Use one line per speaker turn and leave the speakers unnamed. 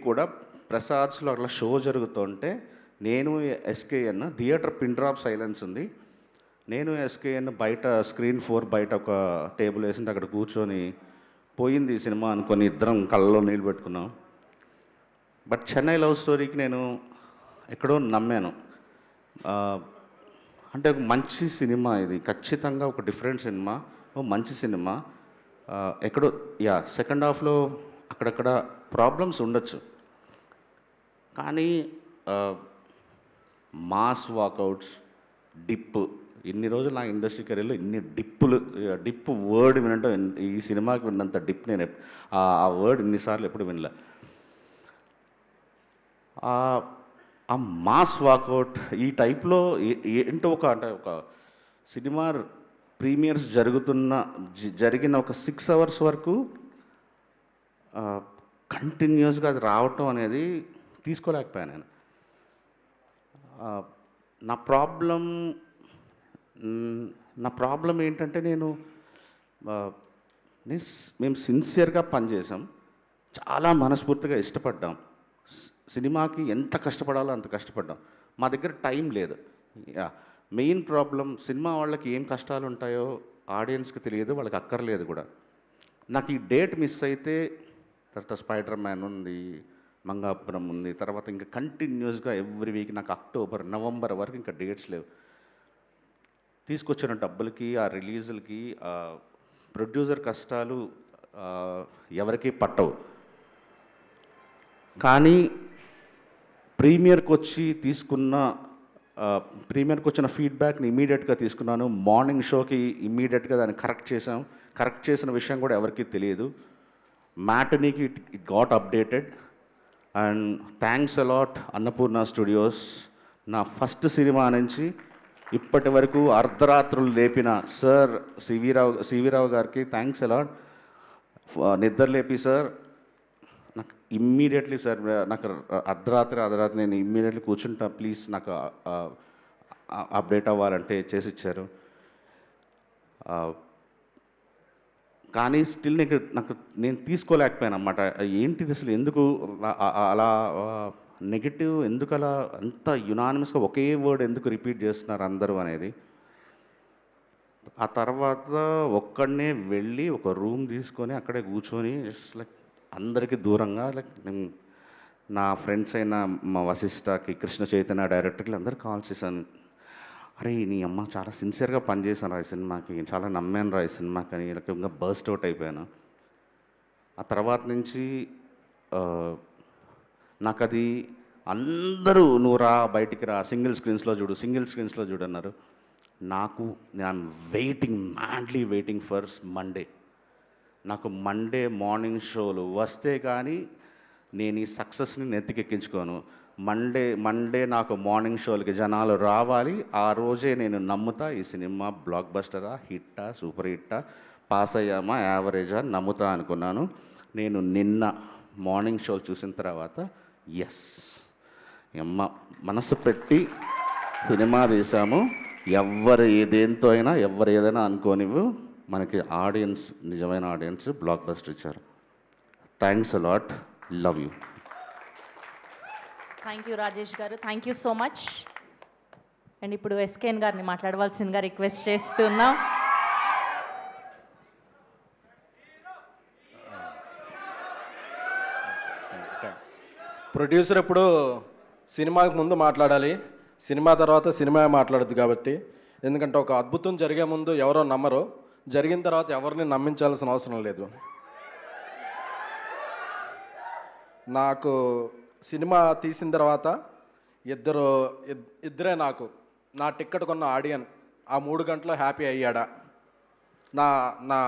కూడా ప్రసాద్స్లో అట్లా షో జరుగుతుంటే నేను SKN theatre pin drop silence ఉంది. నేను ఎస్కేఎన్ బయట స్క్రీన్ 4 బయట ఒక టేబుల్ వేసింటే అక్కడ కూర్చొని పోయింది ఈ సినిమా అనుకొని ఇద్దరం కళ్ళలో నీళ్ళు పెట్టుకున్నాం. బట్ చెన్నై లవ్ స్టోరీకి నేను ఎక్కడో నమ్మాను. అంటే ఒక మంచి సినిమా ఇది, ఖచ్చితంగా ఒక డిఫరెంట్ సినిమా, ఓ మంచి సినిమా. ఎక్కడో సెకండ్ హాఫ్లో అక్కడక్కడ ప్రాబ్లమ్స్ ఉండొచ్చు, కానీ మాస్ వాకౌట్స్, డిప్, ఇన్ని రోజులు నా ఇండస్ట్రీ కెరీర్లో ఇన్ని డిప్ వర్డ్ వినటం, ఈ సినిమాకి విన్నంత డిప్ నేను ఆ వర్డ్ ఇన్నిసార్లు ఎప్పుడు వినలే. ఆ మాస్ వాకౌట్ ఈ టైప్లో ఏంటో అంటే ఒక సినిమా ప్రీమియర్స్ జరిగిన ఒక 6 అవర్స్ వరకు కంటిన్యూస్గా అది రావటం అనేది తీసుకోలేకపోయాను నేను. నా ప్రాబ్లం ఏంటంటే మేము సిన్సియర్గా పనిచేసాం, చాలా మనస్ఫూర్తిగా ఇష్టపడ్డాం, సినిమాకి ఎంత కష్టపడాలో అంత కష్టపడ్డాం. మా దగ్గర టైం లేదు. మెయిన్ ప్రాబ్లం సినిమా వాళ్ళకి ఏం కష్టాలు ఉంటాయో ఆడియన్స్కి తెలియదు, వాళ్ళకి అక్కర్లేదు కూడా. నాకు ఈ డేట్ మిస్ అయితే తర్వాత స్పైడర్ మ్యాన్ ఉంది, మంగాపురం ఉంది, తర్వాత ఇంకా కంటిన్యూస్గా ఎవ్రీ వీక్ నాకు అక్టోబర్ నవంబర్ వరకు ఇంకా డేట్స్ లేవు. తీసుకొచ్చిన డబ్బులకి ఆ రిలీజులకి ప్రొడ్యూసర్ కష్టాలు ఎవరికీ పట్టవు. కానీ ప్రీమియర్కి వచ్చిన ఫీడ్బ్యాక్ని ఇమీడియట్గా తీసుకున్నాను. మార్నింగ్ షోకి ఇమీడియట్గా దాన్ని కరెక్ట్ చేసిన విషయం కూడా ఎవరికీ తెలియదు. మ్యాటనీకి it got updated. And thanks a lot Annapurna studios. నా ఫస్ట్ సినిమా నుంచి ఇప్పటి వరకు అర్ధరాత్రులు లేపిన సార్ సివిరావు గారికి థ్యాంక్స్ అలాట్. నిద్ర లేపి సార్ నాకు ఇమ్మీడియట్లీ సార్ నాకు అర్ధరాత్రి నేను ఇమ్మీడియట్లీ కూర్చుంటా, ప్లీజ్ నాకు అప్డేట్ అవ్వాలంటే చేసిచ్చారు. కానీ స్టిల్ నేను తీసుకోలేకపోయాను అన్నమాట. ఏంటిది అసలు, ఎందుకు అలా నెగిటివ్, ఎందుకు అలా అంత యునానిమస్గా ఒకే వర్డ్ ఎందుకు రిపీట్ చేస్తున్నారు అందరూ అనేది. ఆ తర్వాత ఒక్కడనే వెళ్ళి ఒక రూమ్ తీసుకొని అక్కడే కూర్చొని జస్ట్ లైక్ అందరికీ దూరంగా నా ఫ్రెండ్స్ అయిన మా వశిష్ఠకి, కృష్ణ చైతన్య డైరెక్టర్లు అందరికీ కాల్ చేశాను. అరే నీ అమ్మ చాలా సిన్సియర్గా పనిచేశాను రా ఈ సినిమాకి, చాలా నమ్మాను రా ఈ సినిమాకి అని ఇంకా బర్స్ట్ అవుట్ అయిపోయాను. ఆ తర్వాత నుంచి నాకు అది అందరూ నువ్వు రా బయటికి రా, సింగిల్ స్క్రీన్స్లో చూడు అన్నారు. నేను మ్యాడ్లీ వెయిటింగ్ ఫర్ మండే. నాకు మండే మార్నింగ్ షోలు వస్తే కానీ నేను ఈ సక్సెస్ని నెత్తికెక్కించుకోను. మండే నాకు మార్నింగ్ షోలకి జనాలు రావాలి. ఆ రోజే నేను నమ్ముతా ఈ సినిమా బ్లాక్ బస్టరా, హిట్టా, సూపర్ హిట్టా, పాస్ అయ్యామా, యావరేజా నమ్ముతా అనుకున్నాను. నేను నిన్న మార్నింగ్ షోలు చూసిన తర్వాత ఎస్ మనసు పెట్టి సినిమా తీసాము. ఎవరు ఏదేంతో అయినా ఎవరు ఏదైనా అనుకోనివ్వు, మనకి ఆడియన్స్, నిజమైన ఆడియన్స్ బ్లాక్ బస్టర్ ఇచ్చారు. Thanks a lot, love you.
Thank you Rajesh garu, thank you so much. And ఇప్పుడు ఎస్కేఎన్ గారిని మాట్లాడవలసిందిగా రిక్వెస్ట్ చేస్తున్నాం.
ప్రొడ్యూసర్ ఎప్పుడు సినిమాకి ముందు మాట్లాడాలి, సినిమా తర్వాత సినిమా మాట్లాడుద్ది. కాబట్టి ఎందుకంటే ఒక అద్భుతం జరిగే ముందు ఎవరో నమ్మరు, జరిగిన తర్వాత ఎవరిని నమ్మించాల్సిన అవసరం లేదు. నాకు సినిమా తీసిన తర్వాత ఇద్దరే నా టిక్కెట్ కొన్న ఆడియన్ ఆ 3 గంటల్లో హ్యాపీ అయ్యాడా, నా